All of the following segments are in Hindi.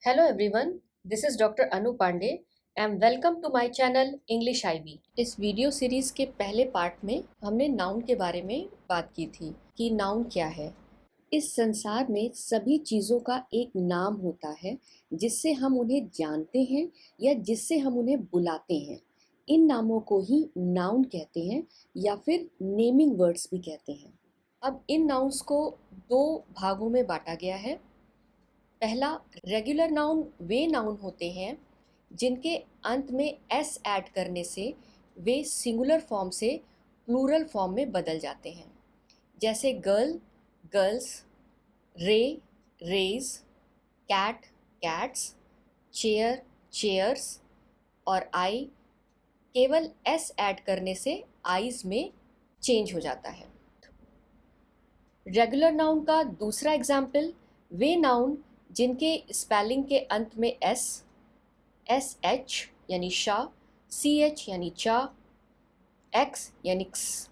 Hello everyone, this is Dr. Anu Pandey and welcome to my channel English IB। इस वीडियो सीरीज के पहले पार्ट में हमने नाउन के बारे में बात की थी कि नाउन क्या है। इस संसार में सभी चीज़ों का एक नाम होता है जिससे हम उन्हें जानते हैं या जिससे हम उन्हें बुलाते हैं। इन नामों को ही नाउन कहते हैं या फिर नेमिंग वर्ड्स भी कहते हैं। अब इन नाउन्स को दो भागों में बांटा गया है। पहला, रेगुलर नाउन वे नाउन होते हैं जिनके अंत में एस ऐड करने से वे सिंगुलर फॉर्म से प्लूरल फॉर्म में बदल जाते हैं, जैसे girl, girls, ray, rays, cat, cats, chair, chairs और आई केवल एस ऐड करने से आईज में चेंज हो जाता है। रेगुलर नाउन का दूसरा एग्जाम्पल, वे नाउन जिनके स्पेलिंग के अंत में एस एच यानी शाह, सी एच यानी चा, एक्स यानी क्स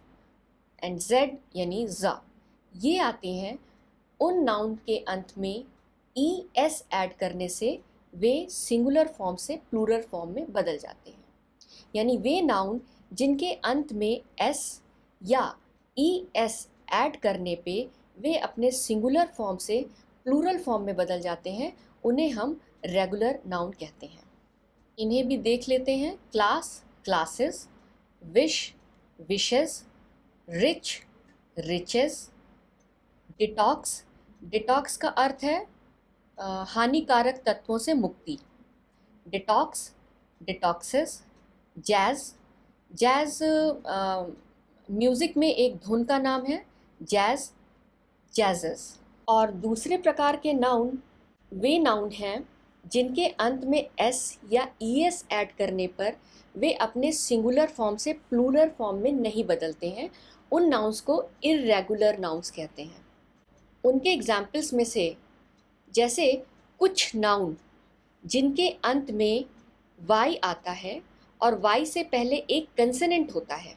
एंड जेड यानी जा, ये आते हैं, उन नाउन के अंत में ई एस ऐड करने से वे सिंगुलर फॉर्म से प्लूरल फॉर्म में बदल जाते हैं। यानी वे नाउन जिनके अंत में एस या ई एस ऐड करने पे वे अपने सिंगुलर फॉर्म से प्लूरल फॉर्म में बदल जाते हैं, उन्हें हम रेगुलर नाउन कहते हैं। इन्हें भी देख लेते हैं। Class, classes, wish, wishes, rich, riches, detox, detox का अर्थ है हानिकारक तत्वों से मुक्ति, detox, detoxes, jazz, jazz music में एक धुन का नाम है, जैज़, जैज़ेस। और दूसरे प्रकार के नाउन वे नाउन हैं जिनके अंत में एस या ई एस ऐड करने पर वे अपने सिंगुलर फॉर्म से प्लूरल फॉर्म में नहीं बदलते हैं। उन नाउन्स को इर्रेगुलर नाउन्स कहते हैं। उनके एग्जाम्पल्स में से जैसे कुछ नाउन जिनके अंत में वाई आता है और वाई से पहले एक कंसोनेंट होता है,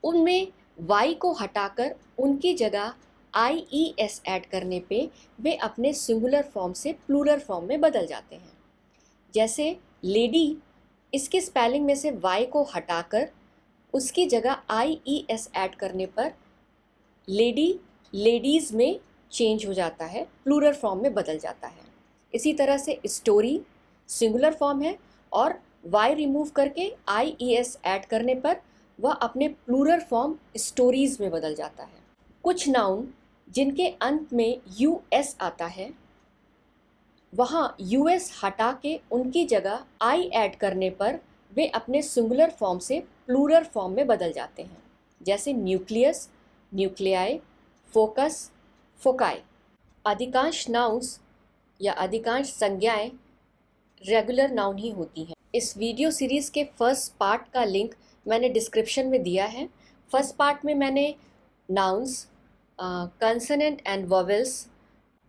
उनमें वाई को हटाकर उनकी जगह आई ई एस ऐड करने पे वे अपने सिंगुलर फॉर्म से प्लूरल फॉर्म में बदल जाते हैं। जैसे लेडी, इसके स्पेलिंग में से वाई को हटाकर उसकी जगह आई ई एस ऐड करने पर लेडी लेडीज़ में चेंज हो जाता है, प्लूरल फॉर्म में बदल जाता है। इसी तरह से स्टोरी सिंगुलर फॉर्म है और वाई रिमूव करके आई ई एस ऐड करने पर वह अपने प्लूरल फॉर्म स्टोरीज़ में बदल जाता है। कुछ नाउन जिनके अंत में यू एस आता है, वहाँ यू एस हटा के उनकी जगह आई ऐड करने पर वे अपने सिंगुलर फॉर्म से प्लूरल फॉर्म में बदल जाते हैं, जैसे न्यूक्लियस, न्यूक्लियाई, फोकस, फोकाई। अधिकांश नाउन्स या अधिकांश संज्ञाएं रेगुलर नाउन ही होती हैं। इस वीडियो सीरीज़ के फर्स्ट पार्ट का लिंक मैंने डिस्क्रिप्शन में दिया है। फर्स्ट पार्ट में मैंने नाउन्स, कंसोनेंट एंड वोवेल्स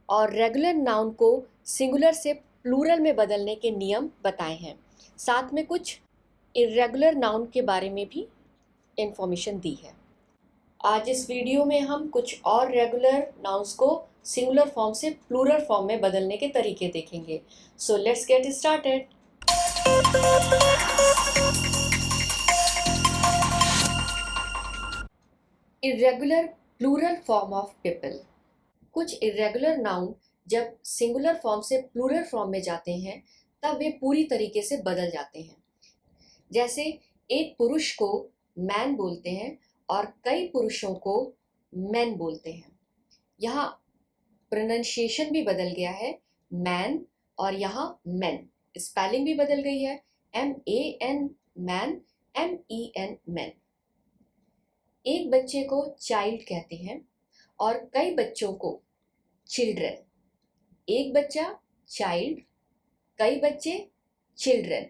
और रेगुलर नाउन को सिंगुलर से प्लूरल में बदलने के नियम बताए हैं। साथ में कुछ इर्रेगुलर नाउन के बारे में भी इंफॉर्मेशन दी है। आज इस वीडियो में हम कुछ और रेगुलर नाउन्स को सिंगुलर फॉर्म से प्लूरल फॉर्म में बदलने के तरीके देखेंगे। So let's get started. Irregular plural form of people. कुछ इर्रेगुलर नाउन जब सिंगुलर फॉर्म से प्लूरल फॉर्म में जाते हैं तब वे पूरी तरीके से बदल जाते हैं। जैसे एक पुरुष को मैन बोलते हैं और कई पुरुषों को मैन बोलते हैं। यहाँ प्रोनाउंसिएशन भी बदल गया है, मैन, और यहाँ मैन, स्पेलिंग भी बदल गई है, MAN मैन, MEN मैन। एक बच्चे को चाइल्ड कहते हैं और कई बच्चों को चिल्ड्रन। एक बच्चा चाइल्ड, कई बच्चे चिल्ड्रन।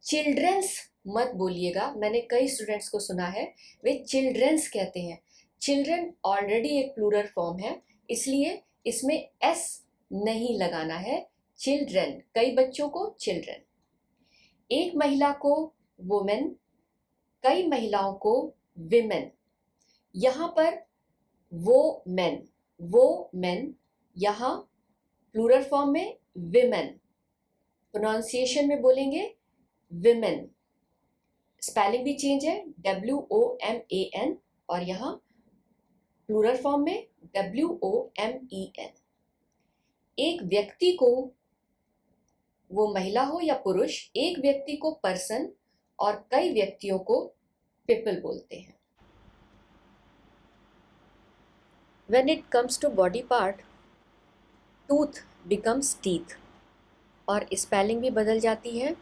चिल्ड्रंस मत बोलिएगा, मैंने कई स्टूडेंट्स को सुना है वे चिल्ड्रंस कहते हैं। चिल्ड्रन ऑलरेडी एक प्लूरल फॉर्म है, इसलिए इसमें एस नहीं लगाना है। चिल्ड्रन, कई बच्चों को चिल्ड्रन। एक महिला को वुमेन, कई महिलाओं को विमेन। यहाँ पर वो मेन, यहाँ प्लूरल फॉर्म में विमेन, प्रोनाउंसिएशन में बोलेंगे विमेन, स्पेलिंग भी चेंज है, WOMAN, और यहाँ प्लूरल फॉर्म में WOMEN। एक व्यक्ति को, वो महिला हो या पुरुष, एक व्यक्ति को पर्सन और कई व्यक्तियों को पीपल बोलते हैं। When it comes to body part, tooth becomes teeth, और स्पेलिंग भी बदल जाती है,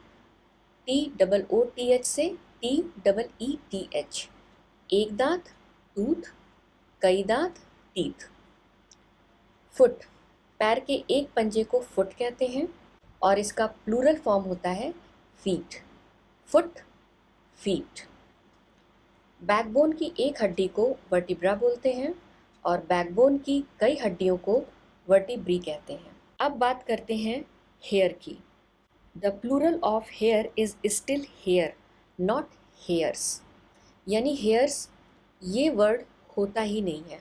TOOTH से TEETH। एक दांत टूथ, कई दांत टीथ। फुट, पैर के एक पंजे को फुट कहते हैं और इसका प्लूरल फॉर्म होता है फीट, फुट, फीट। बैकबोन की एक हड्डी को वर्टिब्रा बोलते हैं और बैकबोन की कई हड्डियों को वर्टिब्री कहते हैं। अब बात करते हैं हेयर की। The plural of hair is still hair, not hairs, यानी हेयर्स ये वर्ड होता ही नहीं है।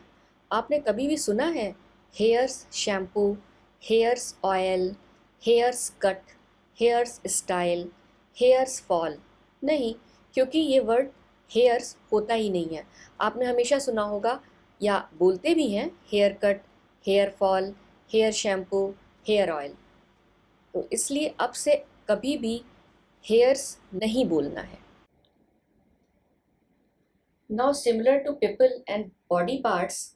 आपने कभी भी सुना है hairs shampoo, hairs oil, hairs cut, hairs style, hairs fall? नहीं, क्योंकि ये वर्ड हेयर्स होता ही नहीं है। आपने हमेशा सुना होगा या बोलते भी हैं hair cut, hair fall, hair shampoo, hair oil. तो इसलिए अब से कभी भी हेयर्स नहीं बोलना है। Now similar to people and body parts,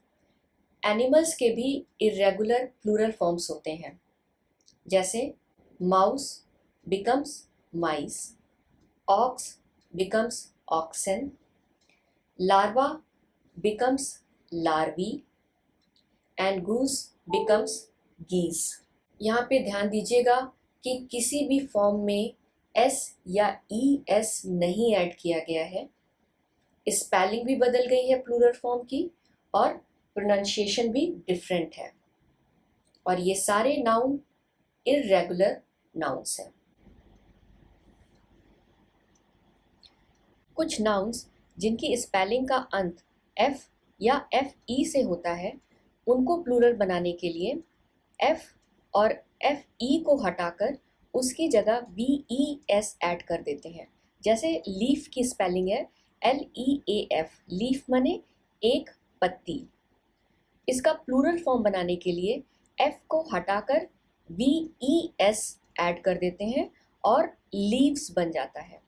animals के भी इरेगुलर प्लूरल फॉर्म्स होते हैं, जैसे mouse becomes mice, ox becomes oxen, larva becomes larvae, and goose becomes geese. यहाँ पे ध्यान दीजिएगा कि किसी भी फॉर्म में एस या ES नहीं ऐड किया गया है। स्पेलिंग भी बदल गई है प्लूरल फॉर्म की और प्रोनाउंसिएशन भी डिफरेंट है, और ये सारे नाउन इर्रेगुलर नाउन्स हैं। कुछ नाउन्स जिनकी स्पेलिंग का अंत F या FE से होता है, उनको प्लूरल बनाने के लिए F और FE को हटाकर उसकी जगह VES ऐड कर देते हैं। जैसे लीफ की स्पेलिंग है LEAF, लीफ माने एक पत्ती। इसका प्लूरल फॉर्म बनाने के लिए F को हटाकर VES ऐड कर देते हैं और लीव्स बन जाता है।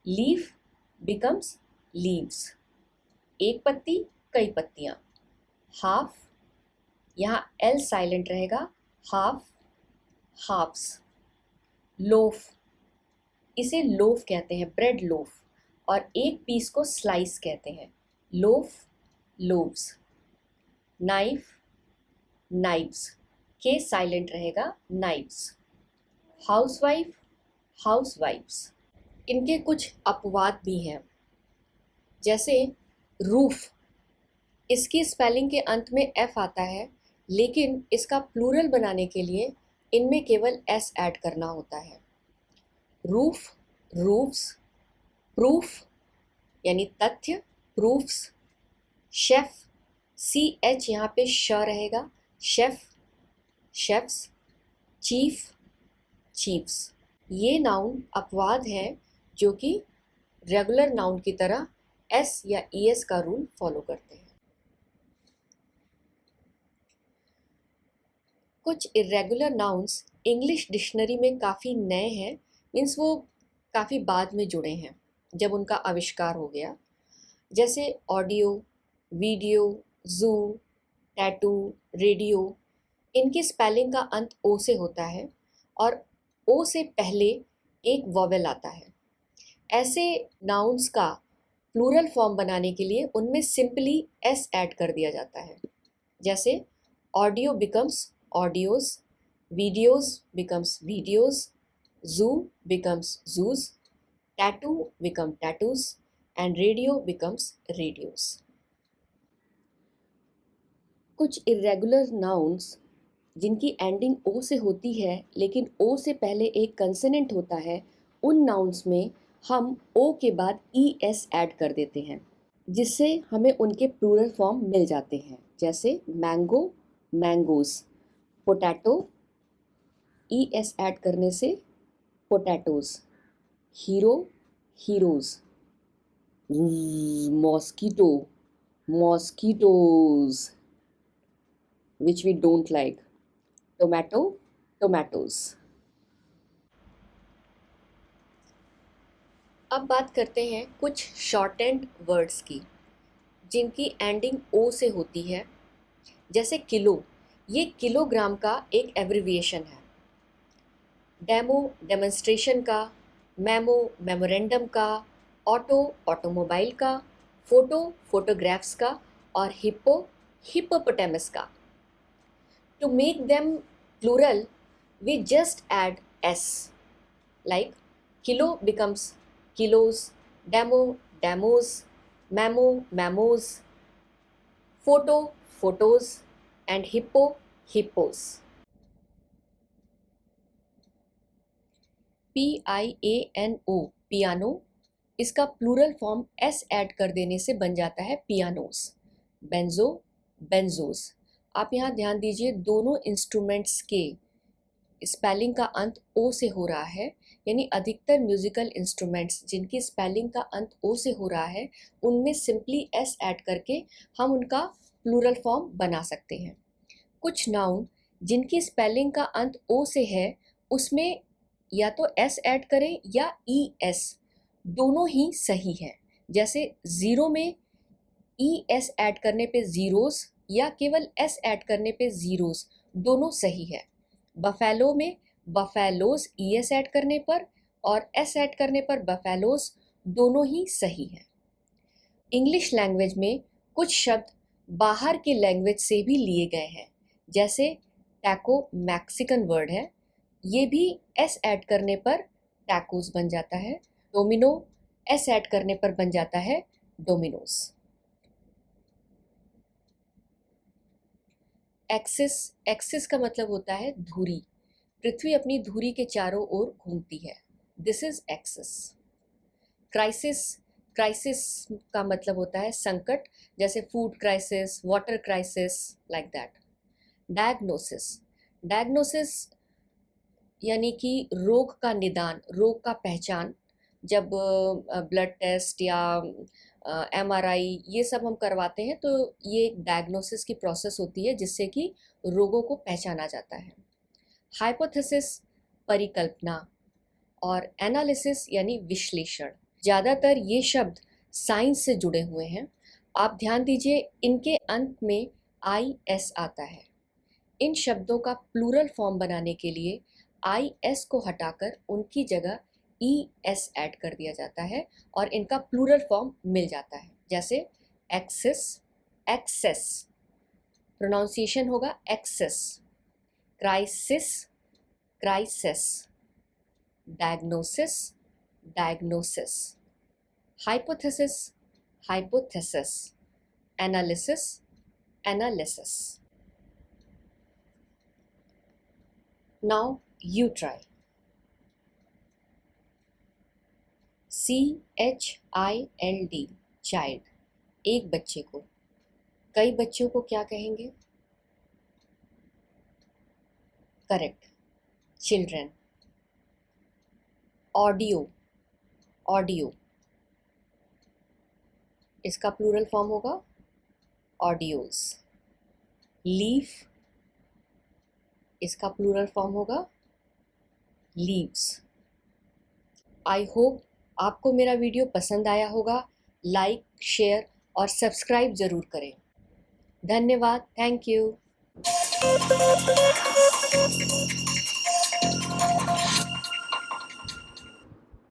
लीफ बिकम्स लीव्स, एक पत्ती कई पत्तियां। हाफ, यहाँ L साइलेंट रहेगा, हाफ, हाफ्स। लोफ, इसे लोफ कहते हैं, ब्रेड लोफ, और एक पीस को स्लाइस कहते हैं, लोफ, लोव्स। नाइफ, नाइव्स, के साइलेंट रहेगा, नाइव्स। हाउसवाइफ, हाउसवाइफ्स। इनके कुछ अपवाद भी हैं, जैसे रूफ, इसकी स्पेलिंग के अंत में F आता है, लेकिन इसका प्लूरल बनाने के लिए इनमें केवल S ऐड करना होता है। Roof, roofs. प्रूफ यानी तथ्य, प्रूफ्स। शेफ, CH यहाँ पे श रहेगा, शेफ, शेफ्स। Chief, chiefs. ये नाउन अपवाद है जो कि रेगुलर नाउन की तरह S या ES का रूल फॉलो करते हैं। कुछ इरेगुलर नाउन्स इंग्लिश डिक्शनरी में काफ़ी नए हैं, मीन्स वो काफ़ी बाद में जुड़े हैं जब उनका आविष्कार हो गया, जैसे ऑडियो, वीडियो, जू, टैटू, रेडियो। इनकी स्पेलिंग का अंत O से होता है और O से पहले एक वॉवेल आता है। ऐसे नाउन्स का प्लूरल फॉर्म बनाने के लिए उनमें सिंपली S ऐड कर दिया जाता है, जैसे audio becomes audios, videos becomes videos, zoo becomes zoos, tattoo become tattoos, and radio becomes radios. कुछ irregular nouns जिनकी एंडिंग O से होती है लेकिन O से पहले एक कंसोनेंट होता है, उन नाउन्स में हम O के बाद ES ऐड कर देते हैं, जिससे हमें उनके प्लूरल फॉर्म मिल जाते हैं, जैसे mango, mangoes. Potato, ES add करने से potatoes. Hero, heroes. Mosquito, mosquitoes, which we don't like. Tomato, tomatoes. अब बात करते हैं कुछ शॉर्टेंड वर्ड्स की जिनकी एंडिंग ओ से होती है। जैसे किलो, ये किलोग्राम का एक एब्रिविएशन है। डेमो, डेमोन्स्ट्रेशन का। मेमो, मेमोरेंडम का। ऑटो, ऑटोमोबाइल का। फोटो, फोटोग्राफ्स का। और हिप्पो, हिप्पोपोटामस का। To make them plural we just add s, like kilo becomes kilos, demo, demos, memo, memos, photo, photos, and hippo, hippos. piano, piano, इसका प्लूरल फॉर्म s ऐड कर देने से बन जाता है पियानोस। Banjo, benzos. आप यहाँ ध्यान दीजिए, दोनों इंस्ट्रूमेंट्स के स्पेलिंग का अंत ओ से हो रहा है, यानी अधिकतर म्यूजिकल इंस्ट्रूमेंट्स जिनकी स्पेलिंग का अंत ओ से हो रहा है उनमें सिंपली एस ऐड करके हम उनका प्लूरल फॉर्म बना सकते हैं। कुछ नाउन जिनकी स्पेलिंग का अंत ओ से है उसमें या तो एस ऐड करें या ई एस, दोनों ही सही है। जैसे ज़ीरो में ई एस ऐड करने पे ज़ीरोस या केवल एस ऐड करने पे ज़ीरोस, दोनों सही है। बफेलो में बफेलोज ई एस ऐड करने पर और एस ऐड करने पर बफेलोज, दोनों ही सही हैं। इंग्लिश लैंग्वेज में कुछ शब्द बाहर की लैंग्वेज से भी लिए गए हैं। जैसे टैको मैक्सिकन वर्ड है, ये भी एस ऐड करने पर टैकोस बन जाता है। डोमिनो, एस ऐड करने पर बन जाता है डोमिनोस। एक्सिस, एक्सिस का मतलब होता है धुरी। पृथ्वी अपनी धुरी के चारों ओर घूमती है। This is axis. Crisis, crisis का मतलब होता है संकट, जैसे food crisis, water crisis, like that. Diagnosis, diagnosis यानी कि रोग का निदान, रोग का पहचान। जब ब्लड टेस्ट या MRI ये सब हम करवाते हैं तो ये एक डायग्नोसिस की प्रोसेस होती है जिससे कि रोगों को पहचाना जाता है। हाइपोथेसिस, परिकल्पना, और एनालिसिस यानी विश्लेषण। ज़्यादातर ये शब्द साइंस से जुड़े हुए हैं। आप ध्यान दीजिए, इनके अंत में IS आता है। इन शब्दों का प्लूरल फॉर्म बनाने के लिए IS को हटाकर उनकी जगह ES ऐड कर दिया जाता है और इनका प्लूरल फॉर्म मिल जाता है। जैसे एक्सेस, एक्सेस, प्रोनाउंसिएशन होगा axes. Crisis, crises. Diagnosis, diagnoses. Hypothesis, hypotheses. Analysis, analyses. Now you try. CHILD, child, एक बच्चे को। कई बच्चों को क्या कहेंगे? Correct, children. ऑडियो, ऑडियो, इसका प्लूरल फॉर्म होगा ऑडियोज। लीफ, इसका प्लूरल फॉर्म होगा लीव्स। आई होप आपको मेरा वीडियो पसंद आया होगा। लाइक, शेयर और सब्सक्राइब ज़रूर करें। धन्यवाद, थैंक यू।